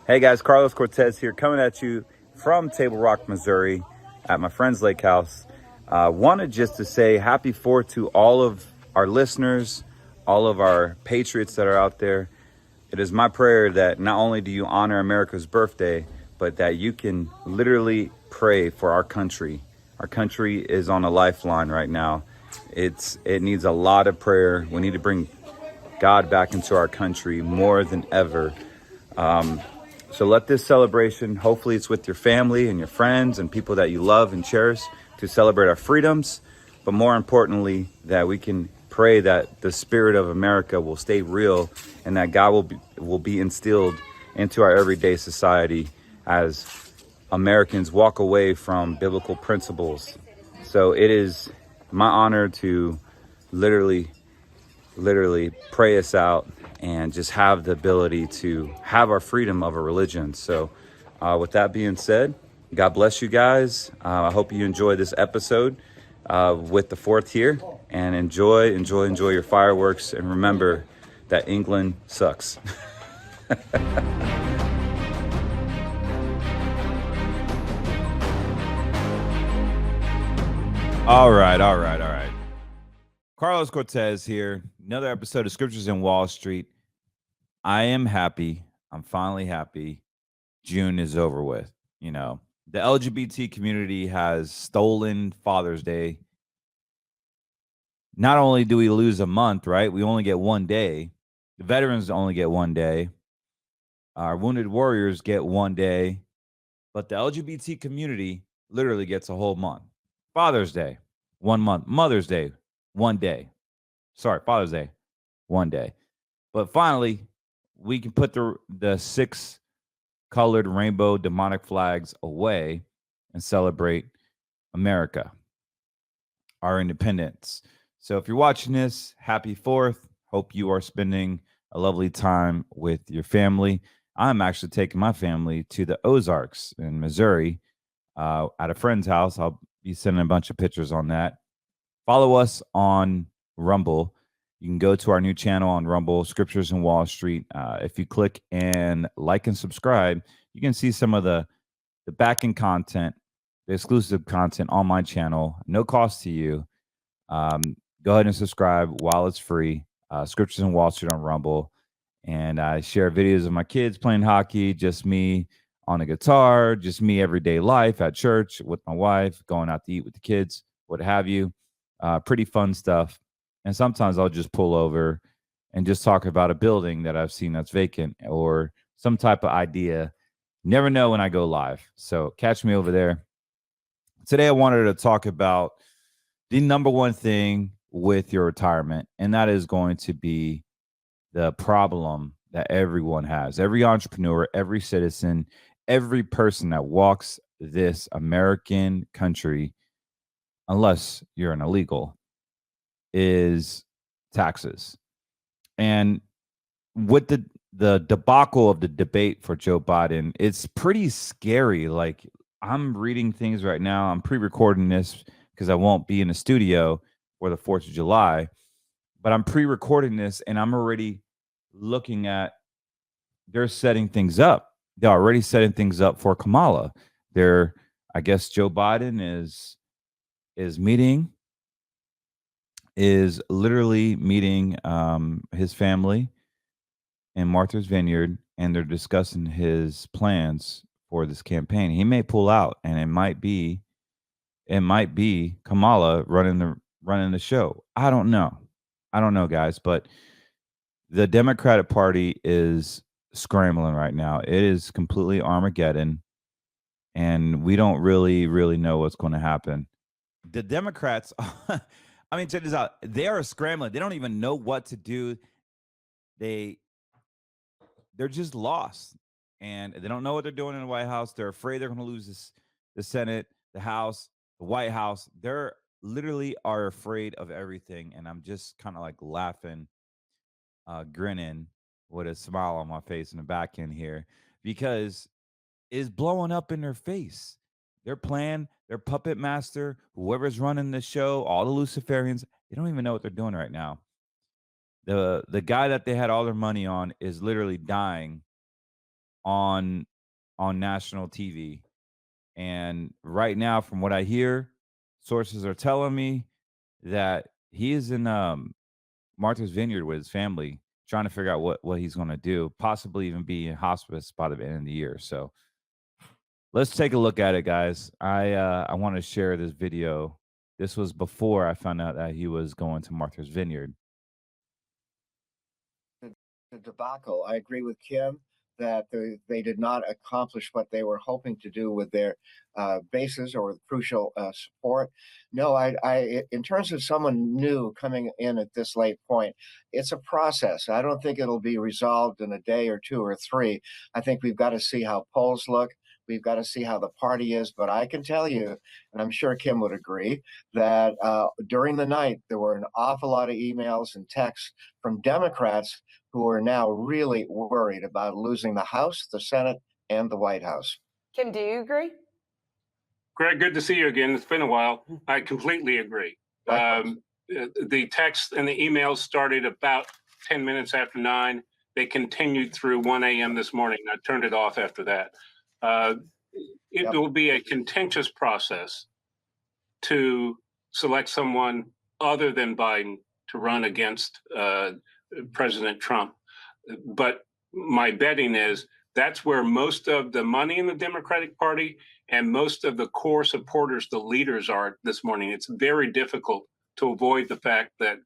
Hey guys, Carlos Cortez here, coming at you from Table Rock, Missouri, at my friend's lake house. Wanted just to say happy 4th to all of our listeners, all of our patriots that are out there. It is my prayer that not only do you honor America's birthday, but that you can literally pray for our country. Our country is on a lifeline right now. It needs a lot of prayer. We need to bring God back into our country more than ever. So let this celebration, hopefully it's with your family and your friends and people that you love and cherish, to celebrate our freedoms, but more importantly, that we can pray that the spirit of America will stay real and that God will be instilled into our everyday society as Americans walk away from biblical principles. So it is my honor to literally pray us out and just have the ability to have our freedom of a religion. So with that being said, God bless you guys. I hope you enjoy this episode with the 4th here, and enjoy your fireworks, and remember that England sucks. All right. Carlos Cortez here. Another episode of Scriptures in Wall Street. I am happy. I'm finally happy. June is over with. You know, the LGBT community has stolen Father's Day. Not only do we lose a month, right? We only get one day. The veterans only get one day. Our wounded warriors get one day. But the LGBT community literally gets a whole month. Father's Day, 1 month. Mother's Day, 1 day. Sorry, Father's Day, 1 day. But finally, we can put the 6 colored rainbow demonic flags away and celebrate America, our independence. So if you're watching this, happy 4th. Hope you are spending a lovely time with your family. I'm actually taking my family to the Ozarks in Missouri at a friend's house. I'll be sending a bunch of pictures on that. Follow us on Rumble. You can go to our new channel on Rumble, Scriptures in Wall Street. If you click and like and subscribe, you can see some of the back-end content, the exclusive content on my channel. No cost to you. Go ahead and subscribe while it's free. Scriptures in Wall Street on Rumble. And I share videos of my kids playing hockey, just me on a guitar, just me everyday life at church with my wife, going out to eat with the kids, what have you. Pretty fun stuff. And sometimes I'll just pull over and just talk about a building that I've seen that's vacant or some type of idea. Never know when I go live. So catch me over there. Today I wanted to talk about the number one thing with your retirement, and that is going to be the problem that everyone has. Every entrepreneur, every citizen, every person that walks this American country, unless you're an illegal, is taxes. And with the debacle of the debate for Joe Biden, it's pretty scary. Like, I'm reading things right now. I'm pre-recording this because I won't be in the studio for the 4th of July, but I'm pre-recording this and I'm already looking at, they're setting things up. They're already setting things up for Kamala. I guess Joe Biden is literally meeting his family in Martha's Vineyard, and they're discussing his plans for this campaign. He may pull out, and it might be Kamala running the show. I don't know, guys, but the Democratic Party is scrambling right now. It is completely Armageddon, and we don't really know what's going to happen. The Democrats, I mean, check this out. They are scrambling. They don't even know what to do. They're just lost, and they don't know what they're doing in the White House. They're afraid they're going to lose the Senate, the House, the White House. They're literally are afraid of everything, and I'm just kind of like laughing, grinning with a smile on my face in the back end here, because it's blowing up in their face. Their plan, their puppet master, whoever's running the show, all the Luciferians, they don't even know what they're doing right now. The guy that they had all their money on is literally dying on national TV. And right now, from what I hear, sources are telling me that he is in Martha's Vineyard with his family, trying to figure out what he's going to do, possibly even be in hospice by the end of the year. So let's take a look at it, guys. I want to share this video. This was before I found out that he was going to Martha's Vineyard. The debacle. I agree with Kim that they did not accomplish what they were hoping to do with their bases or with crucial support. No, in terms of someone new coming in at this late point, it's a process. I don't think it'll be resolved in a day or two or three. I think we've got to see how polls look. We've got to see how the party is. But I can tell you, and I'm sure Kim would agree, that during the night, there were an awful lot of emails and texts from Democrats who are now really worried about losing the House, the Senate, and the White House. Kim, do you agree? Greg, good to see you again. It's been a while. I completely agree. The texts and the emails started about 10 minutes after 9. They continued through 1 a.m. this morning. I turned it off after that. It will be a contentious process to select someone other than Biden to run against President Trump. But my betting is that's where most of the money in the Democratic Party and most of the core supporters, the leaders, are this morning. It's very difficult to avoid the fact that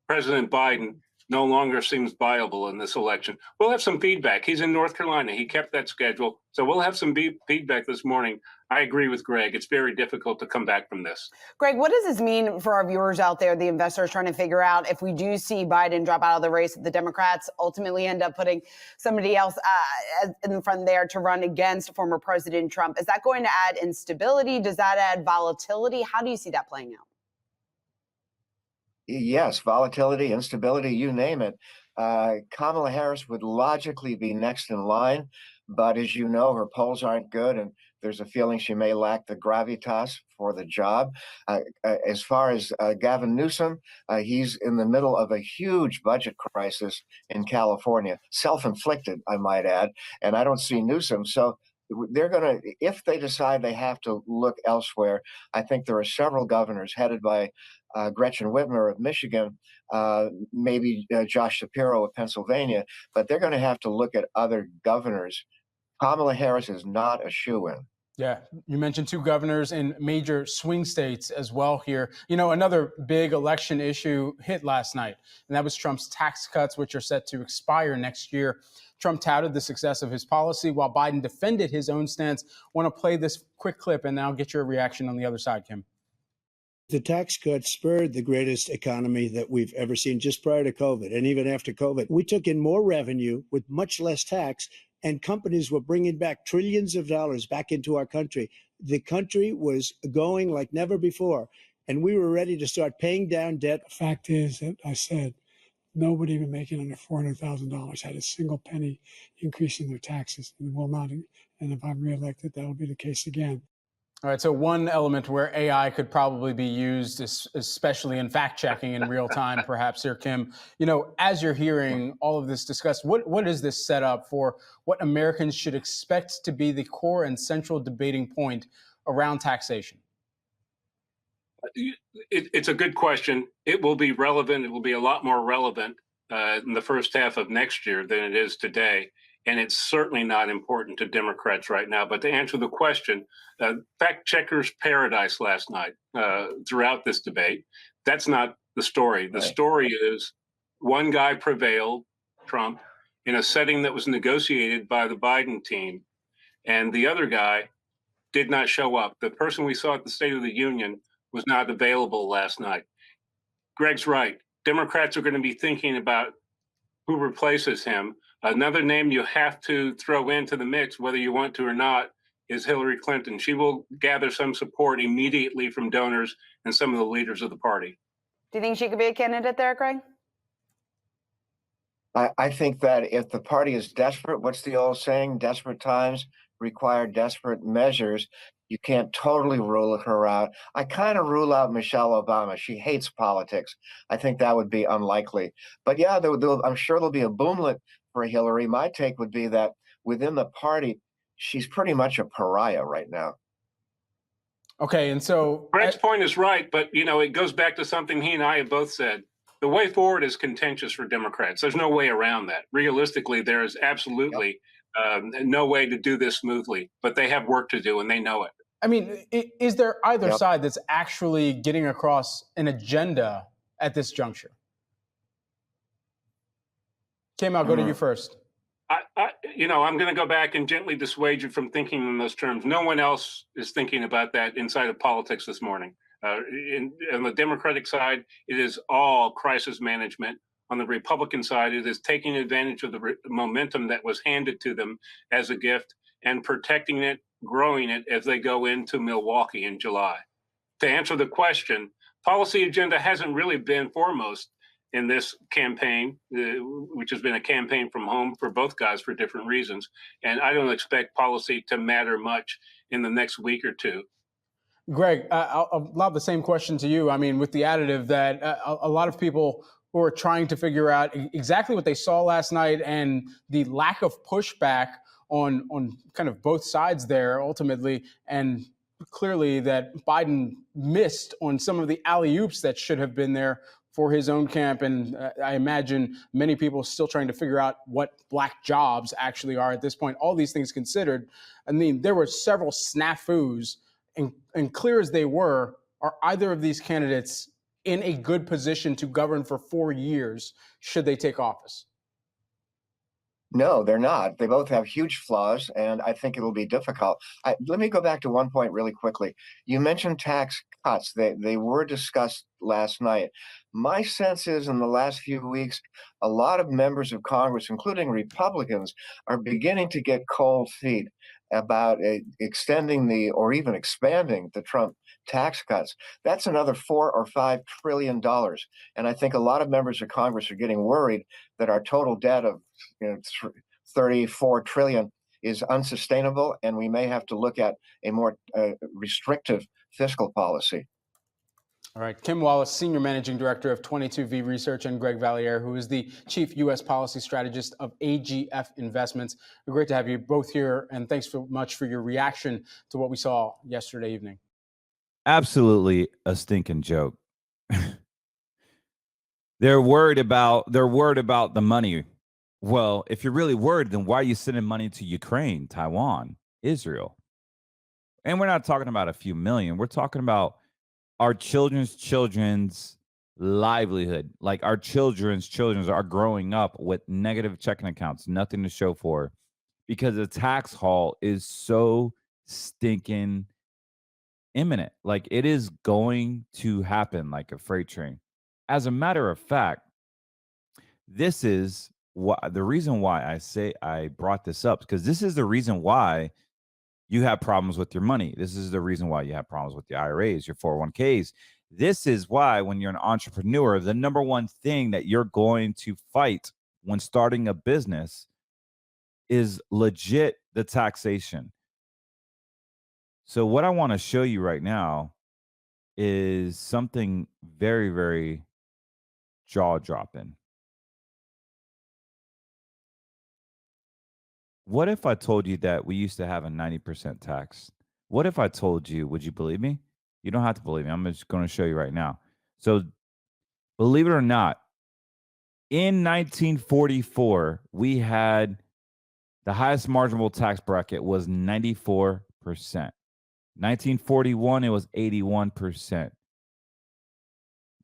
President Biden no longer seems viable in this election. We'll have some feedback. He's in North Carolina. He kept that schedule. So we'll have some feedback this morning. I agree with Greg. It's very difficult to come back from this. Greg, what does this mean for our viewers out there, the investors trying to figure out if we do see Biden drop out of the race, the Democrats ultimately end up putting somebody else in the front there to run against former President Trump? Is that going to add instability? Does that add volatility? How do you see that playing out? Yes, volatility, instability, you name it. Kamala Harris would logically be next in line, but as you know, her polls aren't good, and there's a feeling she may lack the gravitas for the job. As far as Gavin Newsom, he's in the middle of a huge budget crisis in California, self-inflicted, I might add, and I don't see Newsom. So they're going to, if they decide they have to look elsewhere, I think there are several governors headed by Gretchen Whitmer of Michigan, maybe Josh Shapiro of Pennsylvania, but they're going to have to look at other governors. Kamala Harris is not a shoo-in. Yeah, you mentioned 2 governors in major swing states as well here. You know, another big election issue hit last night, and that was Trump's tax cuts, which are set to expire next year. Trump touted the success of his policy while Biden defended his own stance. I want to play this quick clip, and then I'll get your reaction on the other side, Kim. The tax cuts spurred the greatest economy that we've ever seen just prior to COVID. And even after COVID, we took in more revenue with much less tax, and companies were bringing back trillions of dollars back into our country. The country was going like never before, and we were ready to start paying down debt. The fact is that I said nobody even making under $400,000 had a single penny increase in their taxes, and will not. And if I'm reelected, that will be the case again. All right, so one element where AI could probably be used, especially in fact-checking in real time, perhaps here, Kim. You know, as you're hearing all of this discussed, what is this set up for what Americans should expect to be the core and central debating point around taxation? It's a good question. It will be relevant. It will be a lot more relevant in the first half of next year than it is today. And it's certainly not important to Democrats right now. But to answer the question, fact checkers paradise last night throughout this debate. That's not the story. The story is one guy prevailed, Trump, in a setting that was negotiated by the Biden team. And the other guy did not show up. The person we saw at the State of the Union was not available last night. Greg's right. Democrats are going to be thinking about who replaces him. Another name you have to throw into the mix, whether you want to or not, is Hillary Clinton. She will gather some support immediately from donors and some of the leaders of the party. Do you think she could be a candidate there, Greg? I think that if the party is desperate, what's the old saying? Desperate times require desperate measures. You can't totally rule her out. I kind of rule out Michelle Obama. She hates politics. I think that would be unlikely. But yeah, I'm sure there'll be a boomlet for Hillary. My take would be that within the party, she's pretty much a pariah right now. Okay, and so Greg's point is right, but it goes back to something he and I have both said. The way forward is contentious for Democrats. There's no way around that. Realistically, there is absolutely no way to do this smoothly, but they have work to do and they know it. I mean, is there either side that's actually getting across an agenda at this juncture? Kim, I'll go to you first. I'm going to go back and gently dissuade you from thinking in those terms. No one else is thinking about that inside of politics this morning. On the Democratic side, it is all crisis management. On the Republican side, it is taking advantage of the momentum that was handed to them as a gift and protecting it, growing it as they go into Milwaukee in July. To answer the question, policy agenda hasn't really been foremost in this campaign, which has been a campaign from home for both guys for different reasons. And I don't expect policy to matter much in the next week or two. Greg, I'll lob the same question to you. I mean, with the additive that a lot of people who are trying to figure out exactly what they saw last night and the lack of pushback on kind of both sides there ultimately, and clearly that Biden missed on some of the alley-oops that should have been there for his own camp. And I imagine many people still trying to figure out what black jobs actually are at this point. All these things considered, I mean, there were several snafus, and clear as they were, are either of these candidates in a good position to govern for 4 years should they take office? No, they're not. They both have huge flaws, and I think it'll be difficult. Let me go back to one point really quickly. You mentioned tax cuts. They were discussed last night. My sense is in the last few weeks, a lot of members of Congress, including Republicans, are beginning to get cold feet about extending or even expanding the Trump tax cuts. That's another $4 or $5 trillion. And I think a lot of members of Congress are getting worried that our total debt of 34 trillion is unsustainable, and we may have to look at a more restrictive fiscal policy. All right, Kim Wallace, Senior Managing Director of 22V Research, and Greg Valliere, who is the Chief U.S. Policy Strategist of AGF Investments. Great to have you both here, and thanks so much for your reaction to what we saw yesterday evening. Absolutely a stinking joke. They're worried about the money. Well, if you're really worried, then why are you sending money to Ukraine, Taiwan, Israel? And we're not talking about a few million. We're talking about our children's livelihood. Like our children's are growing up with negative checking accounts, nothing to show for, because the tax haul is so stinking imminent. Like it is going to happen like a freight train. As a matter of fact, this is the reason why I say I brought this up, because this is the reason why you have problems with your money. This is the reason why you have problems with your IRAs, your 401ks. This is why when you're an entrepreneur, the number one thing that you're going to fight when starting a business is legit the taxation. So what I want to show you right now is something very, very jaw-dropping. What if I told you that we used to have a 90% tax? What if I told you, would you believe me? You don't have to believe me. I'm just going to show you right now. So believe it or not, in 1944, we had the highest marginal tax bracket was 94%. 1941, it was 81%.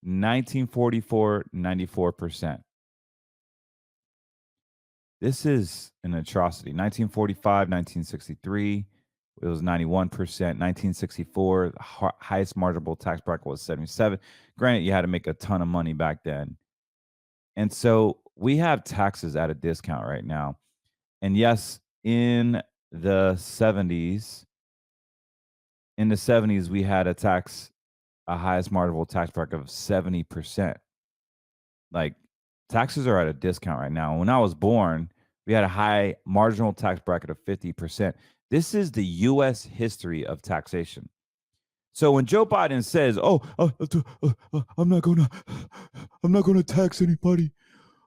1944, 94%. This is an atrocity. 1945, 1963, it was 91%. 1964, the highest marginal tax bracket was 77. Granted, you had to make a ton of money back then. And so we have taxes at a discount right now. And yes, in the 70s, we had a highest marginal tax bracket of 70%. Like, taxes are at a discount right now. When I was born, we had a high marginal tax bracket of 50%. This is the U.S. history of taxation. So when Joe Biden says, I'm not gonna tax anybody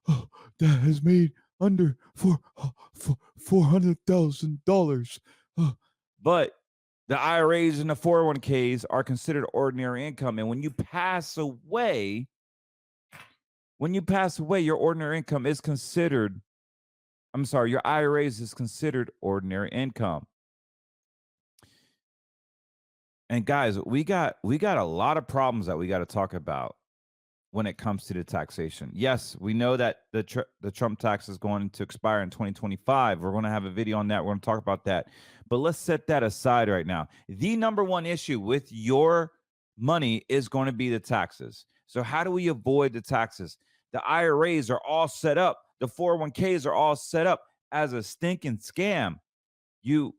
that has made under $400,000. But the IRAs and the 401ks are considered ordinary income. And when you pass away, your ordinary income is considered, your IRAs is considered ordinary income. And guys, we got a lot of problems that we got to talk about when it comes to the taxation. Yes, we know that the Trump tax is going to expire in 2025. We're going to have a video on that. We're going to talk about that. But let's set that aside right now. The number one issue with your money is going to be the taxes. So how do we avoid the taxes? The IRAs are all set up. The 401ks are all set up as a stinking scam. You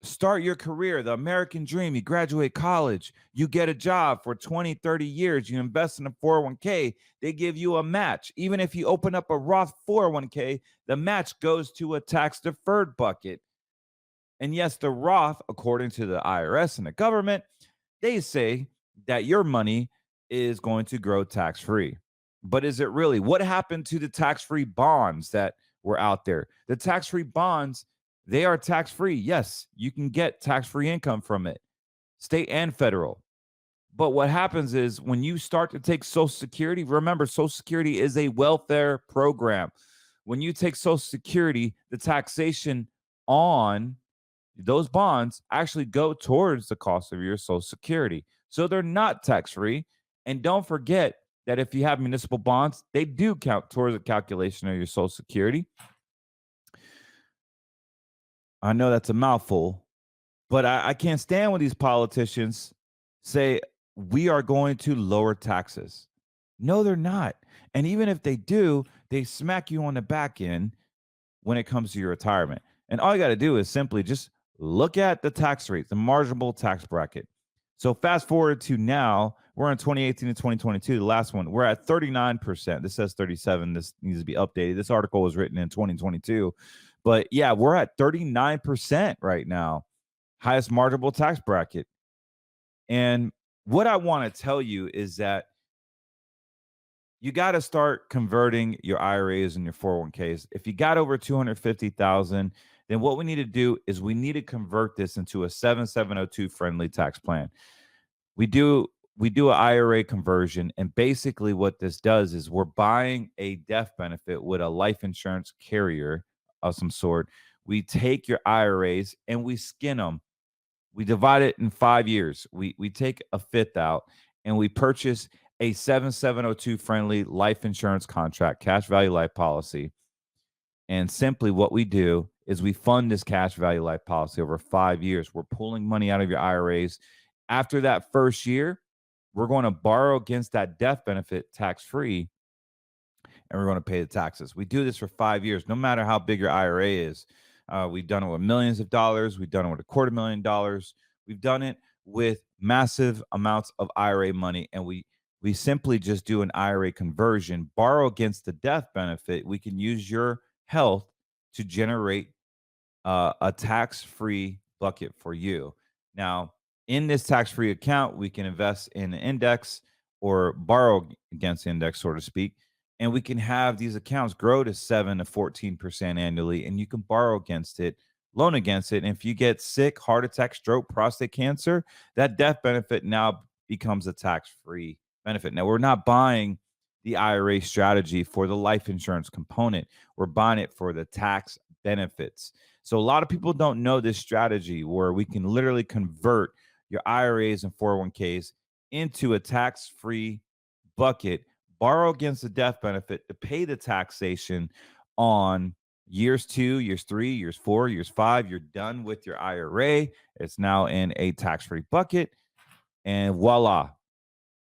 start your career, the American dream. You graduate college, you get a job for 20, 30 years, you invest in a 401k, they give you a match. Even if you open up a Roth 401k, the match goes to a tax deferred bucket. And yes, the Roth, according to the IRS and the government, they say that your money is going to grow tax free. But is it really? What happened to the tax free bonds that were out there? The tax free bonds, they are tax free. Yes, you can get tax free income from it, state and federal. But what happens is when you start to take Social Security, remember, Social Security is a welfare program. When you take Social Security, the taxation on those bonds actually go towards the cost of your Social Security. So they're not tax free. And don't forget that if you have municipal bonds, they do count towards the calculation of your Social Security. I know that's a mouthful, but I can't stand when these politicians say we are going to lower taxes. No, they're not. And even if they do, they smack you on the back end when it comes to your retirement. And all you got to do is simply just look at the tax rate, the marginal tax bracket. So fast forward to now, we're in 2018 and 2022, the last one. We're at 39%. This says 37. This needs to be updated. This article was written in 2022. But yeah, we're at 39% right now. Highest marginal tax bracket. And what I want to tell you is that you got to start converting your IRAs and your 401ks. If you got over 250,000, then what we need to do is we need to convert this into a 7702 friendly tax plan. We do an IRA conversion, and basically what this does is we're buying a death benefit with a life insurance carrier of some sort. We take your IRAs and we skin them. We divide it in 5 years. We take a fifth out and we purchase a 7702 friendly life insurance contract, cash value life policy. And simply what we do is we fund this cash value life policy over 5 years. We're pulling money out of your IRAs. After that first year, we're going to borrow against that death benefit tax-free, and we're going to pay the taxes. We do this for 5 years, no matter how big your IRA is. We've done it with millions of dollars. We've done it with $250,000. We've done it with massive amounts of IRA money, and we simply just do an IRA conversion, borrow against the death benefit. We can use your health to generate a tax-free bucket for you. Now, in this tax-free account, we can invest in an index or borrow against the index, so to speak. And we can have these accounts grow to 7 to 14% annually, and you can borrow against it, loan against it. And if you get sick, heart attack, stroke, prostate cancer, that death benefit now becomes a tax-free benefit. Now, we're not buying the IRA strategy for the life insurance component. We're buying it for the tax benefits. So a lot of people don't know this strategy where we can literally convert your IRAs and 401ks into a tax-free bucket, borrow against the death benefit to pay the taxation on years 2, years 3, years 4, years 5. You're done with your IRA. It's now in a tax-free bucket. And voila.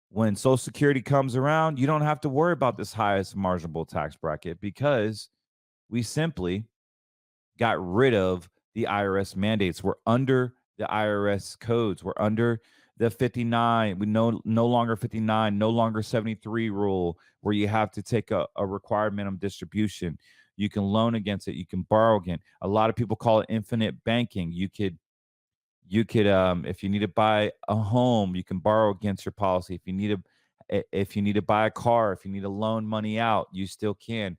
When Social Security comes around, you don't have to worry about this highest marginal tax bracket because we simply got rid of the IRS mandates. We're under the IRS codes. We're under the 59. We no longer 59, no longer 73 rule where you have to take a required minimum distribution. You can loan against it. You can borrow again. A lot of people call it infinite banking. You could if you need to buy a home, you can borrow against your policy. If you need to buy a car, if you need to loan money out, you still can.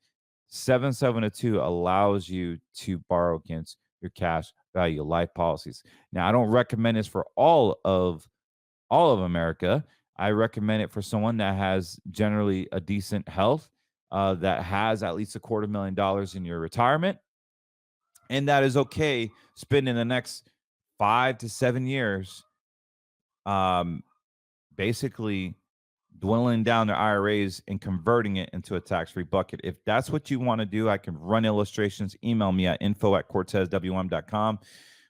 7702 allows you to borrow against your cash value life policies. Now, I don't recommend this for all of America. I recommend it for someone that has generally a decent health, that has at least $250,000 in your retirement, and that is okay spending the next 5 to 7 years, basically dwindling down their IRAs and converting it into a tax-free bucket. If that's what you want to do, I can run illustrations. Email me at info@cortezwm.com.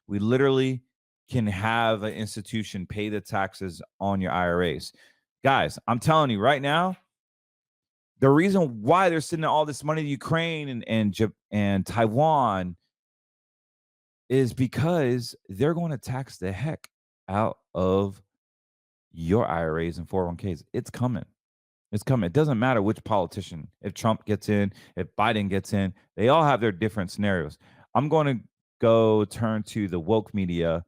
We literally can have an institution pay the taxes on your IRAs. Guys, I'm telling you right now, the reason why they're sending all this money to Ukraine and Taiwan is because they're going to tax the heck out of your IRAs and 401ks. It's coming. It's coming. It doesn't matter which politician. If Trump gets in, if Biden gets in, they all have their different scenarios. I'm going to go turn to the woke media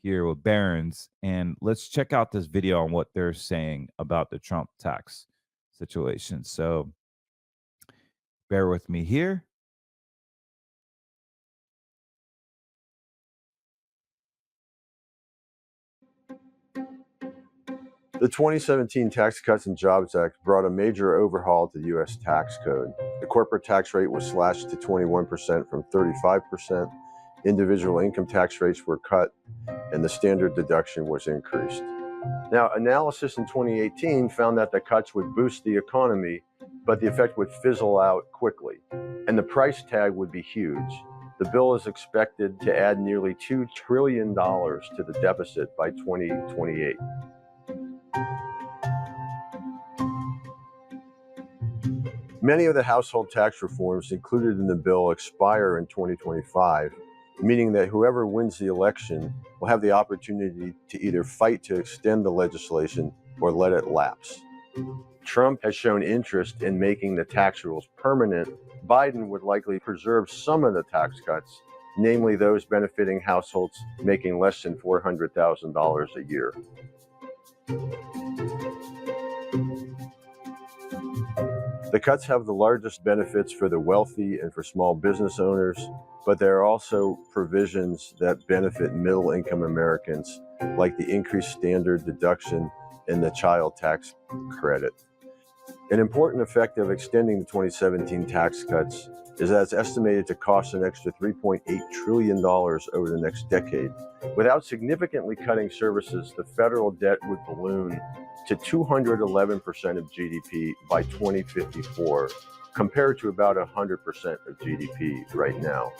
here with Barron's, and let's check out this video on what they're saying about the Trump tax situation. So bear with me here. The 2017 Tax Cuts and Jobs Act brought a major overhaul to the U.S. tax code. The corporate tax rate was slashed to 21% from 35%, individual income tax rates were cut, and the standard deduction was increased. Now, analysis in 2018 found that the cuts would boost the economy, but the effect would fizzle out quickly, and the price tag would be huge. The bill is expected to add nearly $2 trillion to the deficit by 2028. Many of the household tax reforms included in the bill expire in 2025, meaning that whoever wins the election will have the opportunity to either fight to extend the legislation or let it lapse. Trump has shown interest in making the tax rules permanent. Biden would likely preserve some of the tax cuts, namely those benefiting households making less than $400,000 a year. The cuts have the largest benefits for the wealthy and for small business owners, but there are also provisions that benefit middle-income Americans, like the increased standard deduction and the child tax credit. An important effect of extending the 2017 tax cuts is that it's estimated to cost an extra $3.8 trillion over the next decade. Without significantly cutting services, the federal debt would balloon to 211% of GDP by 2054, compared to about 100% of GDP right now.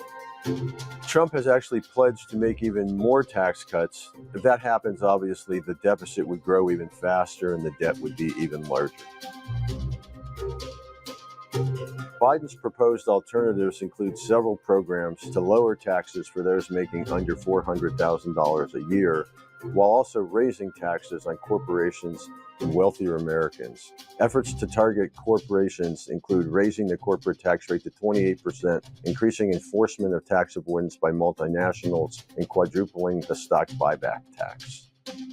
Trump has actually pledged to make even more tax cuts. If that happens, obviously, the deficit would grow even faster and the debt would be even larger. Biden's proposed alternatives include several programs to lower taxes for those making under $400,000 a year, while also raising taxes on corporations and wealthier Americans. Efforts to target corporations include raising the corporate tax rate to 28%, increasing enforcement of tax avoidance by multinationals, and quadrupling the stock buyback tax.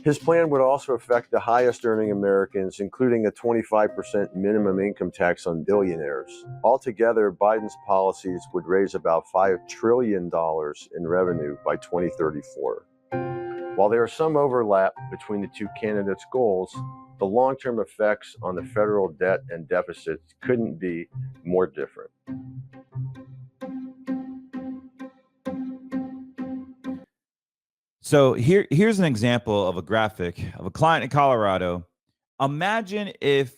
His plan would also affect the highest earning Americans, including a 25% minimum income tax on billionaires. Altogether, Biden's policies would raise about $5 trillion in revenue by 2034. While there is some overlap between the two candidates' goals, the long-term effects on the federal debt and deficits couldn't be more different. So here's an example of a graphic of a client in Colorado. Imagine if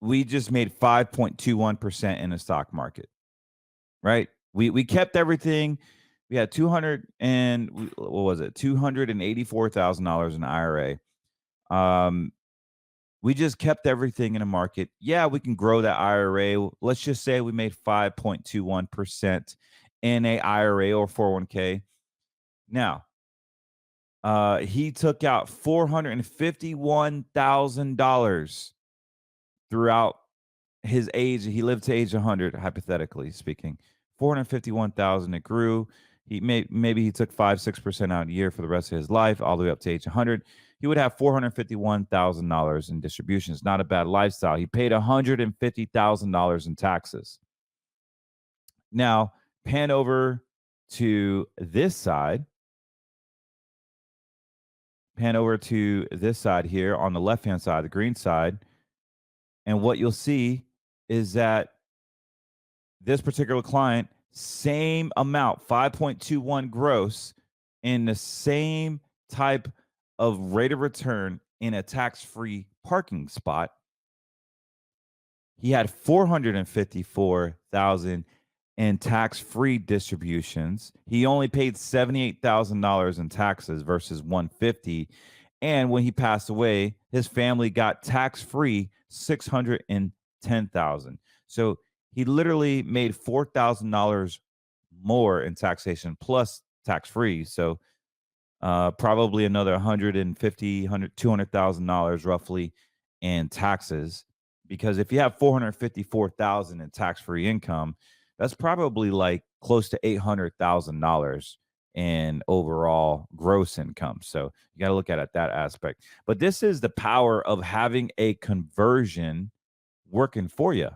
we just made 5.21% in the stock market, right? We kept everything. We had $284,000 in IRA. We just kept everything in the market. Yeah, we can grow that IRA. Let's just say we made 5.21% in a IRA or 401k. Now, he took out $451,000 throughout his age. He lived to age 100, hypothetically speaking. $451,000. It grew. Maybe he took 5-6% out a year for the rest of his life, all the way up to age 100. He would have $451,000 in distributions. Not a bad lifestyle. He paid $150,000 in taxes. Now, pan over to this side. Pan over to this side here on the left-hand side, the green side. And what you'll see is that this particular client, same amount, 5.21 gross, in the same type of rate of return in a tax-free parking spot. He had 454,000 in tax-free distributions. He only paid $78,000 in taxes versus 150. And when he passed away, his family got tax-free 610,000. So he literally made $4,000 more in taxation plus tax-free. So probably another $200,000 roughly in taxes. Because if you have 454,000 in tax-free income, that's probably like close to $800,000 in overall gross income. So you got to look at it that aspect. But this is the power of having a conversion working for you.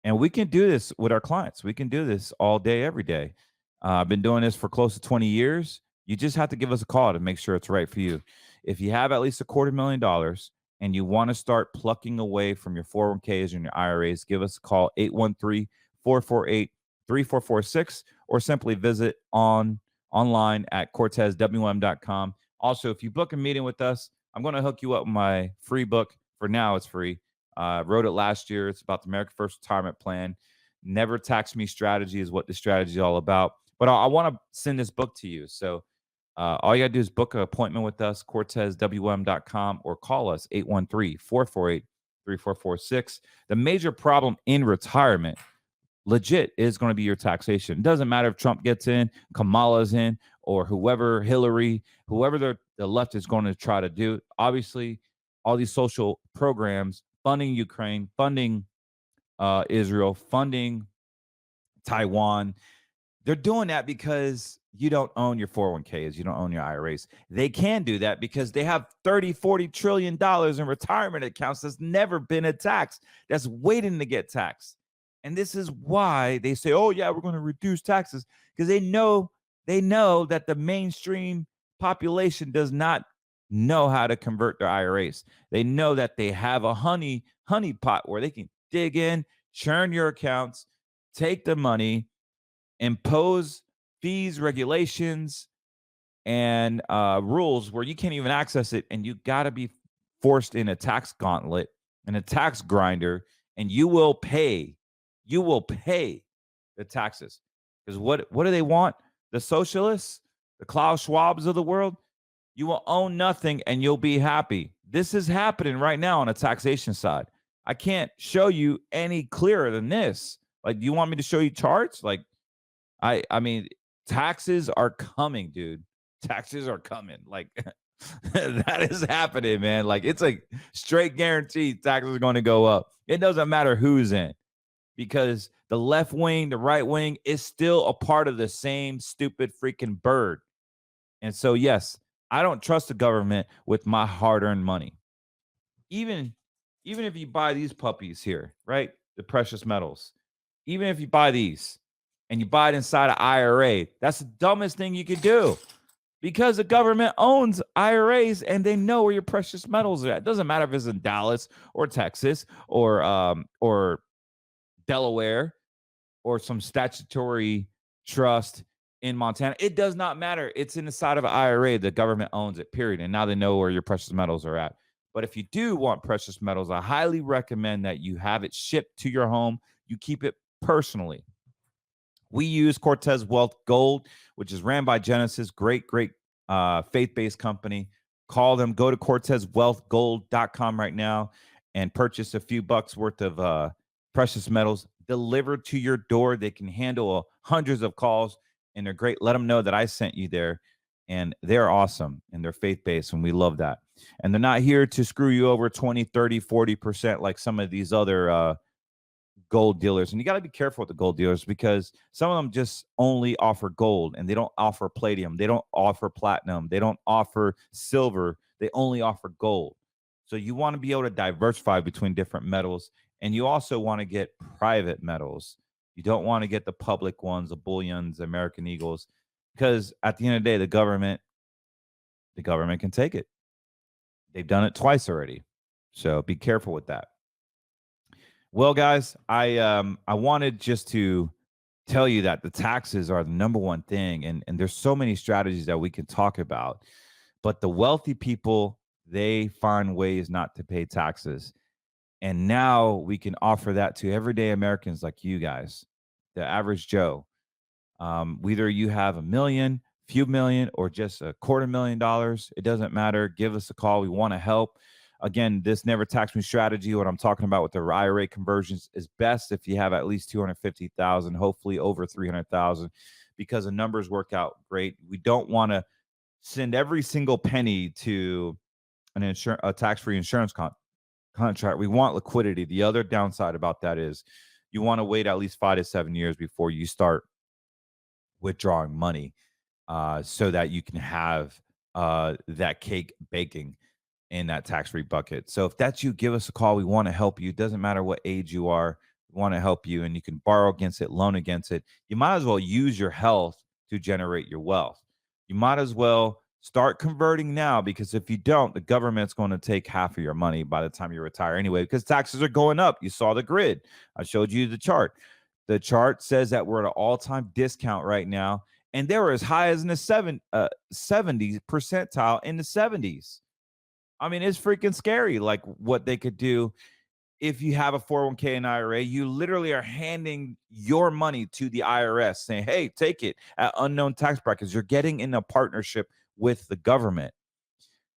And we can do this with our clients. We can do this all day, every day. I've been doing this for close to 20 years. You just have to give us a call to make sure it's right for you. If you have at least $250,000 and you want to start plucking away from your 401ks and your IRAs, give us a call, 813-448-3446, or simply visit online at cortezwm.com. Also, if you book a meeting with us, I'm going to hook you up with my free book. For now, it's free. Wrote it last year. It's about the America First Retirement Plan. Never Tax Me strategy is what the strategy is all about. But I want to send this book to you. So all you got to do is book an appointment with us, cortezwm.com, or call us, 813-448-3446. The major problem in retirement, legit, is going to be your taxation. It doesn't matter if Trump gets in, Kamala's in, or whoever, Hillary, whoever the left is going to try to do. Obviously, all these social programs, funding Ukraine, funding Israel, funding Taiwan, they're doing that because you don't own your 401ks, you don't own your IRAs. They can do that because they have $30-40 trillion in retirement accounts that's never been taxed, that's waiting to get taxed. And this is why they say, oh, yeah, we're going to reduce taxes, because they know that the mainstream population does not know how to convert their IRAs. They know that they have a honey pot where they can dig in, churn your accounts, take the money, impose fees, regulations, and rules where you can't even access it, and you got to be forced in a tax gauntlet and a tax grinder, and you will pay the taxes. Because what do they want? The socialists, the Klaus Schwabs of the world? You will own nothing and you'll be happy. This is happening right now on the taxation side. I can't show you any clearer than this. Like, do you want me to show you charts? Like, I mean, taxes are coming, dude. Taxes are coming. Like, that is happening, man. Like, it's like straight guaranteed taxes are going to go up. It doesn't matter who's in, because the left wing, the right wing is still a part of the same stupid freaking bird. And so, yes, I don't trust the government with my hard-earned money. Even if you buy these puppies here, right? The precious metals. Even if you buy these and you buy it inside an IRA, that's the dumbest thing you could do, because the government owns IRAs and they know where your precious metals are at. It doesn't matter if it's in Dallas or Texas or Delaware or some statutory trust in Montana. It does not matter. It's inside of an IRA. The government owns it, period. And now they know where your precious metals are at. But if you do want precious metals, I highly recommend that you have it shipped to your home. You keep it personally. We use Cortez Wealth Gold, which is ran by Genesis. Great faith-based company. Call them. Go to cortezwealthgold.com right now and purchase a few bucks worth of precious metals delivered to your door. They can handle hundreds of calls, and they're great. Let them know that I sent you there, and they're awesome, and they're faith-based, and we love that. And they're not here to screw you over 20, 30, 40% like some of these other gold dealers. And you got to be careful with the gold dealers, because some of them just only offer gold, and they don't offer palladium. They don't offer platinum. They don't offer silver. They only offer gold. So you want to be able to diversify between different metals. And you also want to get private metals. You don't want to get the public ones, the bullions, the American Eagles, because at the end of the day, the government can take it. They've done it twice already. So be careful with that. Well, guys, I wanted just to tell you that the taxes are the number one thing, and there's so many strategies that we can talk about. But the wealthy people, they find ways not to pay taxes. And now we can offer that to everyday Americans like you guys, the average Joe. Whether you have a million, few million, or just $250,000, it doesn't matter. Give us a call. We want to help. Again, this never tax me strategy, what I'm talking about with the IRA conversions, is best if you have at least 250,000, hopefully over 300,000, because the numbers work out great. We don't want to send every single penny to a tax-free insurance contract. We want liquidity. The other downside about that is you want to wait at least 5 to 7 years before you start withdrawing money, so that you can have that cake baking in that tax-free bucket. So if that's you, give us a call. We want to help you. It doesn't matter what age you are. We want to help you, and you can borrow against it, loan against it. You might as well use your health to generate your wealth. You might as well start converting now, because if you don't, the government's going to take half of your money by the time you retire anyway, because taxes are going up. You saw the grid. I showed you the chart. The chart says that we're at an all-time discount right now, and they were as high as in the 70 percentile in the 70s. I mean, it's freaking scary, like what they could do. If you have a 401k and IRA, you literally are handing your money to the IRS saying, hey, take it at unknown tax brackets. You're getting in a partnership with the government.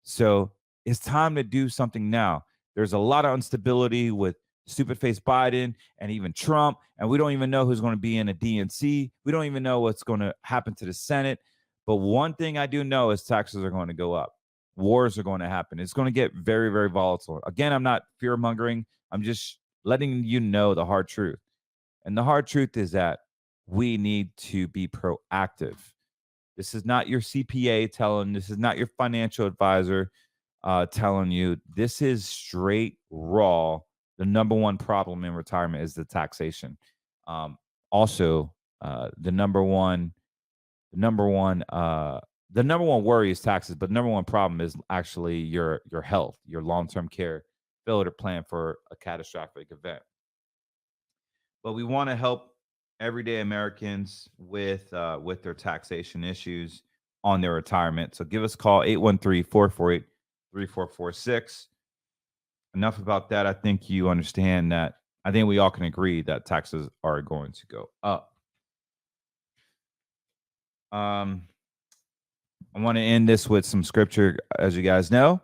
So it's time to do something now. There's a lot of instability with stupid face Biden and even Trump, and we don't even know who's going to be in a DNC. We don't even know what's going to happen to the Senate. But one thing I do know is taxes are going to go up. Wars are going to happen. It's going to get very, very volatile. Again, I'm not fear mongering. I'm just letting you know the hard truth. And the hard truth is that we need to be proactive. This is not your CPA telling, this is not your financial advisor telling you. This is straight raw. The number one problem in retirement is the taxation. Also, the number one worry is taxes, but the number one problem is actually your health, your long-term care, failure to plan for a catastrophic event. But we want to help everyday Americans with their taxation issues on their retirement. So give us a call, 813-448-3446. Enough about that. I think you understand that. I think we all can agree that taxes are going to go up. I want to end this with some scripture. As you guys know,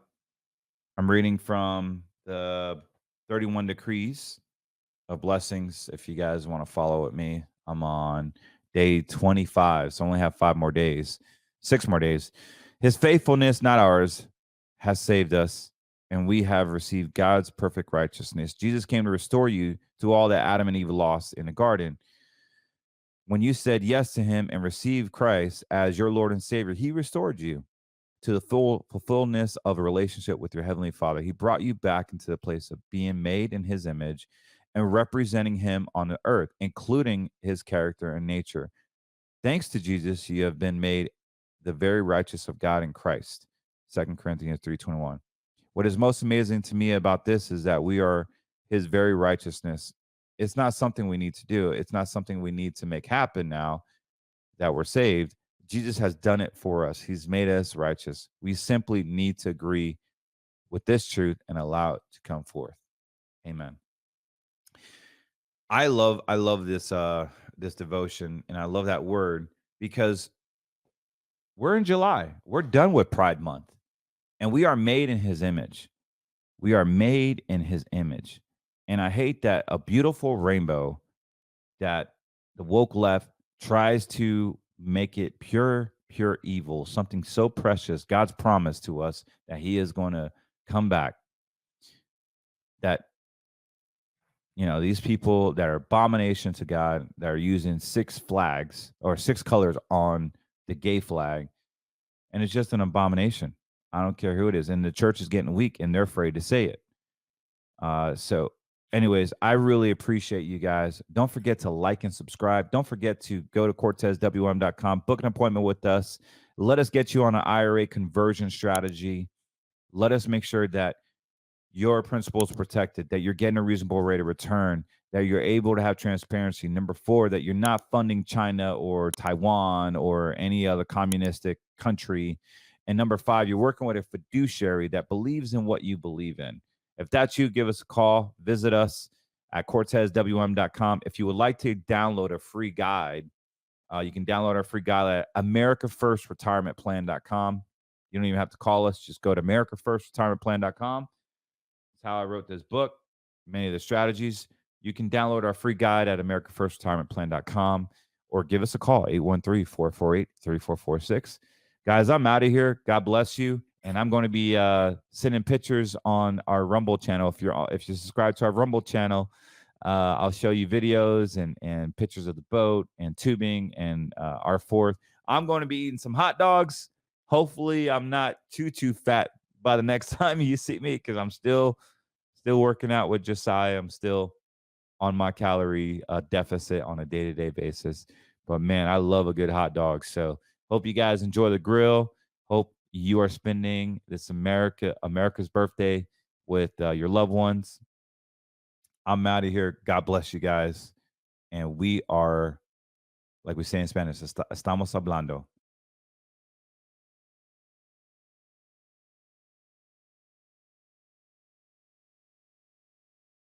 I'm reading from the 31 decrees of blessings. If you guys want to follow with me, I'm on day 25. So I only have 6 more days. His faithfulness, not ours, has saved us, and we have received God's perfect righteousness. Jesus came to restore you to all that Adam and Eve lost in the garden. When you said yes to him and received Christ as your Lord and Savior, he restored you to the full fulfillment of a relationship with your Heavenly Father. He brought you back into the place of being made in his image and representing him on the earth, including his character and nature. Thanks to Jesus, you have been made the very righteous of God in Christ. 2 Corinthians 3:21. What is most amazing to me about this is that we are his very righteousness. It's not something we need to do. It's not something we need to make happen now that we're saved. Jesus has done it for us. He's made us righteous. We simply need to agree with this truth and allow it to come forth. Amen. I love this this devotion, and I love that word, because we're in July. We're done with Pride Month, and we are made in his image. We are made in his image. And I hate that a beautiful rainbow that the woke left tries to make it pure evil, something so precious, God's promise to us that he is going to come back. That, you know, these people that are abomination to God, that are using 6 flags or 6 colors on the gay flag, and it's just an abomination. I don't care who it is. And the church is getting weak, and they're afraid to say it. So anyways, I really appreciate you guys. Don't forget to like and subscribe. Don't forget to go to CortezWM.com, book an appointment with us. Let us get you on an IRA conversion strategy. Let us make sure that your principal is protected, that you're getting a reasonable rate of return, that you're able to have transparency. Number 4, that you're not funding China or Taiwan or any other communistic country. And number 5, you're working with a fiduciary that believes in what you believe in. If that's you, give us a call. Visit us at CortezWM.com. If you would like to download a free guide, you can download our free guide at AmericaFirstRetirementPlan.com. You don't even have to call us. Just go to AmericaFirstRetirementPlan.com. That's how I wrote this book, many of the strategies. You can download our free guide at AmericaFirstRetirementPlan.com or give us a call, 813-448-3446. Guys, I'm out of here. God bless you. And I'm going to be sending pictures on our Rumble channel. If you subscribe to our Rumble channel, I'll show you videos and pictures of the boat and tubing and our fourth. I'm going to be eating some hot dogs. Hopefully, I'm not too fat by the next time you see me, because I'm still working out with Josiah. I'm still on my calorie deficit on a day-to-day basis. But man, I love a good hot dog. So hope you guys enjoy the grill. Hope you are spending this America's birthday with your loved ones. I'm out of here. God bless you guys. And we are, like we say in Spanish, estamos hablando.